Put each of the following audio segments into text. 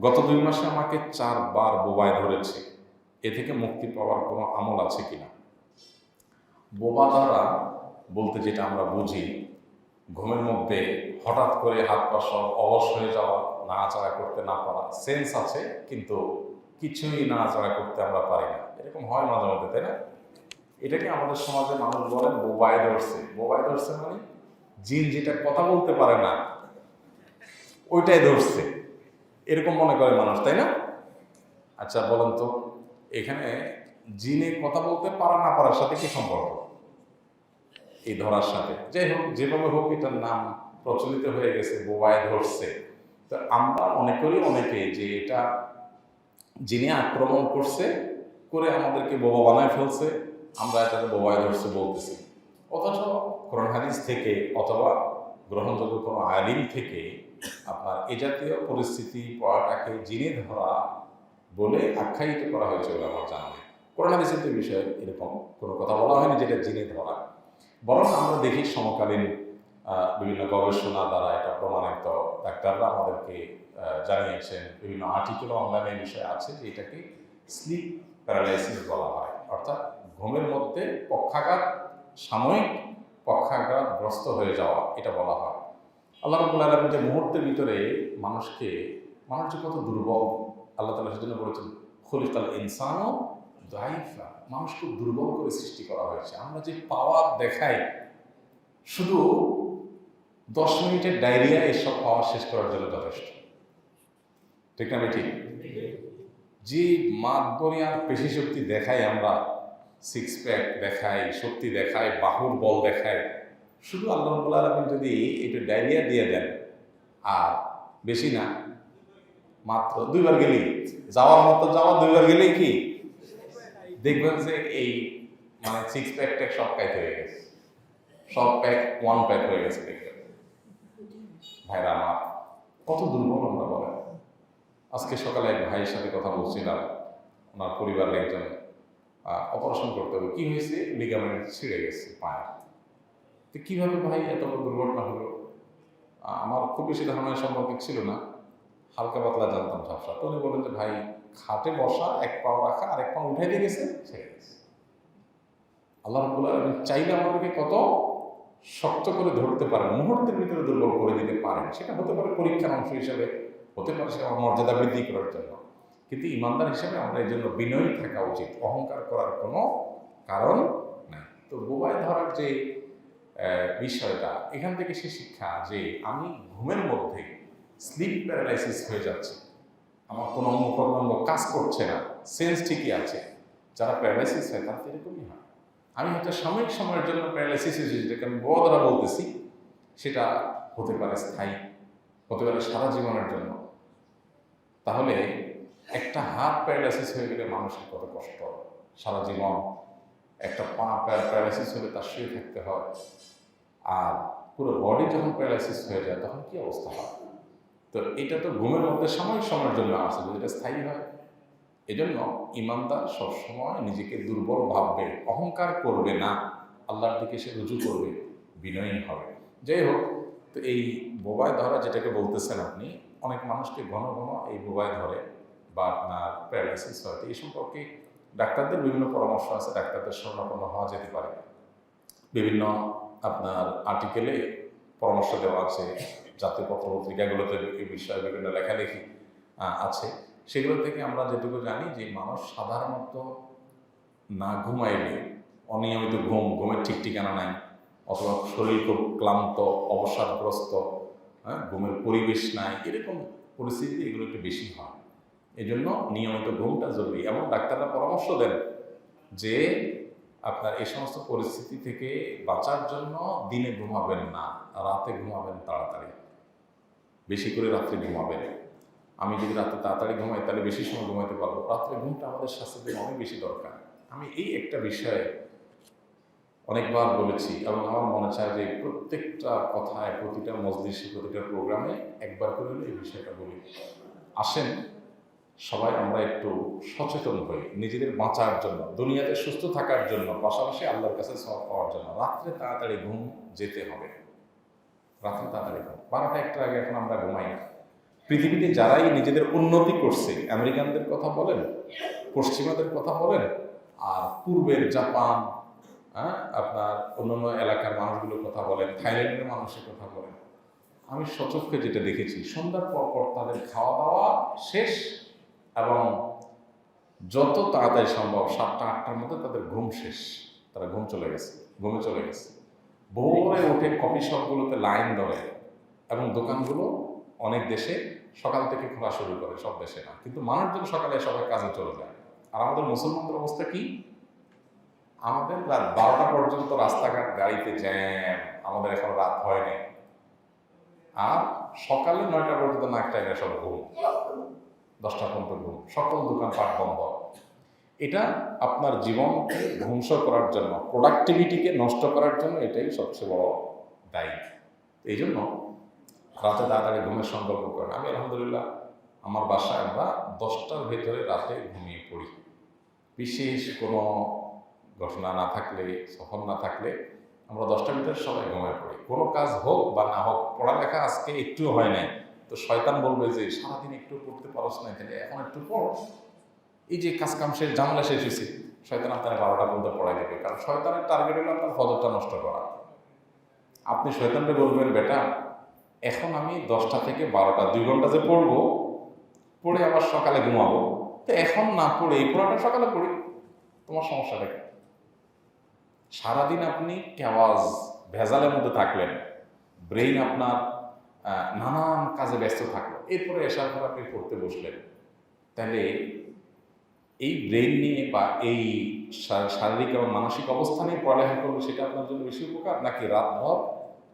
গত 2 মাসে আমাকে 4 বার বোবায় ধরেছে। এ থেকে মুক্তি পাওয়ার কোনো আমল আছে কিনা? বোবা দ্বারা বলতে যেটা আমরা বুঝি, ঘুমের মধ্যে হঠাৎ করে হাত পা সব অবশ হয়ে যাওয়া, নাড়াচাড়া করতে না পারা। সেন্স আছে কিন্তু কিছুই নাড়াচাড়া করতে আমরা পারি না, এরকম হয় মাঝে মধ্যে, তাই না? এটাকে আমাদের সমাজে মানুষ বলেন বোবায় ধরছে। বোবায় ধরছে মানে জিন যেটা কথা বলতে পারে না ওইটাই ধরছে, এরকম মনে করে মানুষ, তাই না? আচ্ছা বলেন তো, এখানে জিনে কথা বলতে পারা না পারার সাথে কি সম্পর্ক এই ধরার সাথে? যাই হোক, যেভাবে হোক এটার নাম প্রচলিত হয়ে গেছে বোবায় ধরছে। তো আমরা মনে করি অনেকে যে এটা জিনে আক্রমণ করছে, করে আমাদেরকে বোবা বানায় ফেলছে, আমরা এটাকে বোবায় ধরছে বলতেছি। অথচ কোরআন হাদিস থেকে অথবা গ্রহণযোগ্য কোনো আলিম থেকে আপনার এ জাতীয় পরিস্থিতি পড়াটাকে জিনে ধরা বলে আখ্যায়িত করা হয়েছে বলে আমার জানা নেই। কোরআন হাদিসের বিষয়ে এরকম কোনো কথা বলা হয়নি যেটা জিনে ধরা। বরং আমরা দেখি সমকালীন বিভিন্ন গবেষণা দ্বারা এটা প্রমাণিত, ডাক্তাররা আমাদেরকে জানিয়েছেন, বিভিন্ন আর্টিকেল অনলাইনে বিষয় আছে যে এটাকে স্লিপ প্যারালাইসিস বলা হয়, অর্থাৎ ঘুমের মধ্যে পক্ষাঘাত, সাময়িক পক্ষাঘাতগ্রস্ত হয়ে যাওয়া, এটা বলা হয়। আল্লাহ রাব্বুল আলামিন যে মুহূর্তের ভিতরে মানুষ যে কত দুর্বল, আল্লাহ তাআলা সেজন্য বলেছেন খুলিকাল ইনসানু দাইফা, মানুষ খুব দুর্বল করে সৃষ্টি করা হয়েছে। আমরা যে পাওয়ার দেখাই, শুধু 10 মিনিটের ডায়রিয়া এসব পাওয়ার শেষ করার জন্য যথেষ্ট, ঠিক না? ঠিক। যে মাতবরিয়ার পেশি শক্তি দেখাই আমরা, 6 প্যাক দেখাই, শক্তি দেখাই, বাহুর বল দেখাই, শুধু আল্লাহ রাব্বুল আলামিন যদি এটা ডায়রিয়া দিয়ে দেন, আর বেশি না, মাত্র 2 বার গেলেই, যাওয়ার মতো যাওয়া 2 বার গেলেই কি দেখবেন যে এই মানে 6 প্যাক ট্যাক সব প্যাক হয়ে গেছে, সব প্যাক 1 প্যাক হয়ে গেছে। দেখবেন ভাইরা আমার, কত দুর্বল আমরা বলেন। আজকে সকালে এক ভাইয়ের সাথে কথা বলছিলাম, ওনার পরিবারের একজন অপারেশন করতে হবে। কি হয়েছে? লিগামেন্ট ছিঁড়ে গেছে পায়ে। তো কীভাবে ভাই এত বড় দুর্ঘটনা হলো? আমার খুব বেশি ধারণা সম্পর্কে ছিল না, হালকা পাতলা জানতাম ঝাপসা। তো উনি বললেন যে ভাই, খাটে বসা, এক পাও রাখা আর এক পাও উঠে দিয়ে গেছে, ছেড়ে গেছে। আল্লাহ রাব্বুল আলামিন চাইলে আমাদেরকে কত শক্ত করে ধরতে পারেন, মুহূর্তের ভিতরে দুর্বল করে দিতে পারেন। সেটা হতে পারে পরীক্ষার অংশ হিসেবে, হতে পারে সে আমার মর্যাদা বৃদ্ধি করার জন্য। কিন্তু ইমানদার হিসেবে আমরা এই জন্য বিনয়ী থাকা উচিত, অহংকার করার কোনো কারণ নাই। তো বোবায় ধরার যে বিষয়টা, এখান থেকে সে শিক্ষা যে আমি ঘুমের মধ্যে স্লিপ প্যারালাইসিস হয়ে যাচ্ছে, আমার কোনো অঙ্গ প্রত্যঙ্গ কাজ করছে না, সেন্স ঠিকই আছে। যারা প্যারালাইসিস হয় তারা এরকমই হয়। আমি হয়তো সাময়িক সময়ের জন্য প্যারালাইসিস হয়েছি, যেটাকে আমি বড় দ্বারা বলতেছি, সেটা হতে পারে স্থায়ী, হতে পারে সারা জীবনের জন্য। তাহলে একটা হাত প্যারালাইসিস হয়ে গেলে মানুষের কত কষ্ট, সারা জীবন। একটা পা প্যারালাইসিস হলে তার শুয়ে থাকতে হয়, আর পুরো বডি যখন প্যারালাইসিস হয়ে যায় তখন কি অবস্থা হয়? তো এটা তো ঘুমের মধ্যে সাময়িক সময়ের জন্য আসে, যদি এটা স্থায়ী হয়। এজন্য ইমানদার সবসময় নিজেকে দুর্বল ভাববে, অহংকার করবে না, আল্লাহর দিকে সে রুজু করবে, বিনয়ী হবে। যাই হোক, তো এই বোবায় ধরা যেটাকে বলতেছেন আপনি, অনেক মানুষকে ঘন ঘন এই বোবায় ধরে বা আপনার প্যারালাইসিস হয়। এই সম্পর্কে ডাক্তারদের বিভিন্ন পরামর্শ আছে, ডাক্তারদের শরণাপন্ন হওয়া যেতে পারে। বিভিন্ন আপনার আর্টিকেলে পরামর্শ দেওয়া আছে, জাতীয় পত্র পত্রিকাগুলোতে এই বিষয়ে বিভিন্ন লেখালেখি আছে। সেগুলো থেকে আমরা যেটুকু জানি যে মানুষ সাধারণত না ঘুমাইলে, অনিয়মিত ঘুমের ঠিক ঠিকানা নাই, অথবা শরীর খুব ক্লান্ত, অবসাদগ্রস্ত, ঘুমের পরিবেশ নাই, এরকম পরিস্থিতি এগুলো একটু বেশি হয়। এই জন্য নিয়মিত ঘুমটা জরুরি। এমন ডাক্তাররা পরামর্শ দেন যে আপনার এই সমস্ত পরিস্থিতি থেকে বাঁচার জন্য দিনে ঘুমাবেন না, রাতে ঘুমাবেন তাড়াতাড়ি, বেশি করে রাত্রে ঘুমাবেন। আমি যদি রাতে তাড়াতাড়ি ঘুমাই তাহলে বেশি সময় ঘুমাইতে পারবো। রাত্রে ঘুমটা আমাদের স্বাস্থ্যের জন্য অনেক বেশি দরকার। আমি এই একটা বিষয়ে অনেকবার বলেছি এবং আমার মনে চায় যে প্রত্যেকটা কথায়, প্রতিটা মজলিসে, প্রতিটা প্রোগ্রামে একবার করে এই বিষয়টা বলি। আসেন সবাই আমরা একটু সচেতন হই নিজেদের বাঁচার জন্য, দুনিয়াতে সুস্থ থাকার জন্য, পাশাপাশি আল্লাহর কাছে সওয়াব পাওয়ার জন্য। রাত্রে তাড়াতাড়ি ঘুম যেতে হবে, রাত্রে তাড়াতাড়ি ঘুম। 12টা 1টার আগে এখন আমরা ঘুমাই না। পৃথিবীতে যারাই নিজেদের উন্নতি করছে, আমেরিকানদের কথা বলেন, পশ্চিমাদের কথা বলেন, আর পূর্বের জাপান, আপনার অন্যান্য এলাকার মানুষগুলোর কথা বলেন, থাইল্যান্ডের মানুষের কথা বলেন, আমি সচক্ষে যেটা দেখেছি, সন্ধ্যার পর পর তাদের খাওয়া দাওয়া শেষ এবং যত তাড়াতাড়ি সম্ভব 7টা-8টার মধ্যে তাদের ঘুম শেষ, তারা ঘুমে চলে গেছে। ভোরে উঠে কফি শপগুলোতে লাইন ধরে এবং দোকানগুলো অনেক দেশে সকাল থেকে খোলা শুরু করে, সব দেশে না, কিন্তু মানুষজন সকালে সবাই কাজে চলে যায়। আর আমাদের মুসলমানদের অবস্থা কি? আমাদের রাত 12টা পর্যন্ত রাস্তাঘাট গাড়িতে জ্যাম, আমাদের এখন রাত হয়নি, আর সকালে 9টা পর্যন্ত নাক টাইমে সব ঘুম, 10টা পর্যন্ত ঘুম, সকল দোকানপাট বন্ধ। এটা আপনার জীবনকে ধ্বংস করার জন্য, প্রোডাক্টিভিটিকে নষ্ট করার জন্য এটাই সবচেয়ে বড় দায়ী। এই জন্য রাতে তাড়াতাড়ি ঘুমের সংকল্প করেন। আমি আলহামদুলিল্লাহ আমার বাসায় আমরা 10টার ভেতরে রাতে ঘুমিয়ে পড়ি। বিশেষ কোনো ঘটনা না থাকলে, সফল না থাকলে আমরা 10টার ভিতরে সবাই ঘুমিয়ে পড়ি। কোনো কাজ হোক বা না হোক, পড়ালেখা আজকে একটুও হয় নাই, তো শয়তান বলবে যে সারাদিন একটু পড়তে পারস না, তাহলে এখন একটু পড়, এই যে কাজ কাম শেষ, ঝামেলা শেষ হয়েছে, শয়তান আপনার 12টা পর্যন্ত পড়াই দেবে। কারণ শয়তানের টার্গেট হলো আপনার ফজরটা নষ্ট করা। আপনি শয়তানকে বলবেন, বেটা এখন আমি 10টা থেকে 12টা 2 ঘন্টা যে পড়বো, পড়ে আবার সকালে ঘুমাবো, তো এখন না পড়ে এই পড়াটা সকালে পড়ি, তোমার সমস্যাটা কি? সারাদিন আপনি কেওয়াজ ভেজালের মধ্যে থাকলেন, ব্রেইন আপনার নানান কাজে ব্যস্ত থাকলো, এরপরে এসার পর আপনি পড়তে বসলেন, তাহলে এই ব্রেইন নিয়ে বা এই শারীরিক এবং মানসিক অবস্থা নিয়ে পড়ালেখা করলে সেটা আপনার জন্য বেশি উপকার, নাকি রাতভর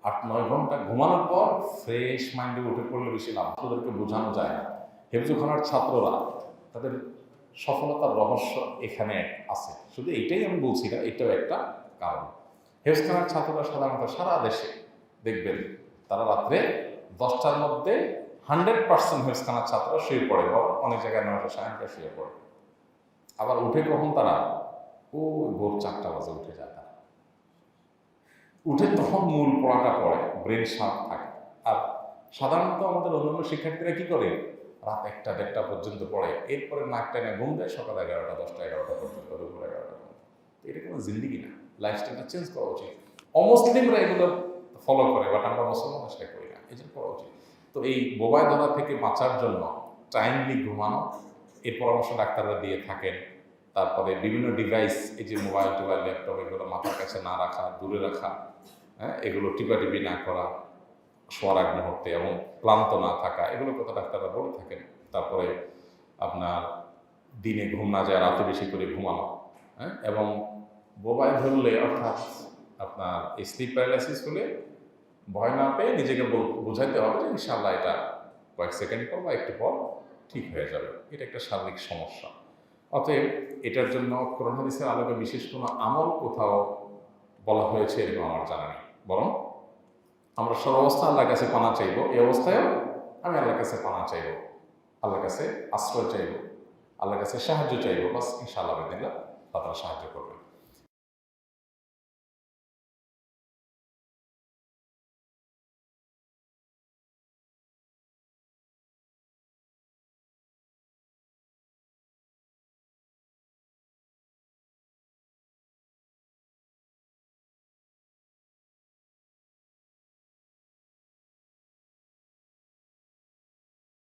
8-9 ঘন্টা ঘুমানোর পর ফ্রেশ মাইন্ডে উঠে পড়লে বেশি লাভ? ওদেরকে বোঝানো যায় না। হেফজুখানার ছাত্ররা তাদের সফলতার রহস্য এখানে আছে, শুধু এইটাই আমি বলছি না, এটাও একটা কারণ। হেফজখানার ছাত্ররা সাধারণত সারা দেশে দেখবেন তারা রাত্রে 10টার মধ্যে 100% হেফজখানার ছাত্ররা শুয়ে পড়ে, বরং অনেক জায়গায় 9টা 9:30 শুয়ে পড়ে। আবার উঠে কখন তারা? ভোর 4টা বাজে উঠে যায় তারা। উঠে তখন মূল পড়াটা পড়ে, ব্রেন শার্প থাকে। আর সাধারণত আমাদের অন্যান্য শিক্ষার্থীরা কি করে? রাত 1টা-1:30 পর্যন্ত পড়ে, এরপরে নাক টাইমে ঘুম দেয়, সকাল 11টা 10টা 11টা পর্যন্ত, দুপুর 11টা পর্যন্ত। এটা কোনো জিন্দিগি না, লাইফস্টাইলটা চেঞ্জ করা উচিত। অমুসলিমরা এগুলো ফলো করে, বাট আমরা মুসলমানরা সেটা করি না, এই জন্য করা উচিত। তো এই বোবায় ধরা থেকে বাঁচার জন্য টাইমলি ঘুমানো, এর পরামর্শ ডাক্তাররা দিয়ে থাকেন। তারপরে বিভিন্ন ডিভাইস, এই যে মোবাইল টোবাইল ল্যাপটপ, এগুলো মাথার কাছে না রাখা, দূরে রাখা, এগুলো টিপাটিপি না করা শোয়ার আগ মুহূর্তে, এবং ক্লান্ত না থাকা, এগুলো কথা ডাক্তাররা বলে থাকেন। তারপরে আপনার দিনে ঘুম না যায়, রাতে বেশি করে ঘুমানো, এবং বোবায় ধরলে, অর্থাৎ আপনার স্লিপ প্যারালাইসিস হলে ভয় না পেয়ে নিজেকে বোঝাইতে হবে যে ইনশাআল্লাহ এটা কয়েক সেকেন্ড পর বা একটু পর ঠিক হয়ে যাবে। এটা একটা শারীরিক সমস্যা। অতএব এটার জন্য কোরআন হাদিসের আলোকে বিশেষ কোনো আমল কোথাও বলা হয়েছে এরকম আমার জানা নেই, বরং আমরা সর্বাবস্থা আল্লাহর কাছে পানা চাইব। এই অবস্থায়ও আমি আল্লাহর কাছে পানা চাইব, আল্লাহর কাছে আশ্রয় চাইব, আল্লাহর কাছে সাহায্য চাইব, বাস ইনশাআল্লাহ আল্লাহ তারা সাহায্য করবেন।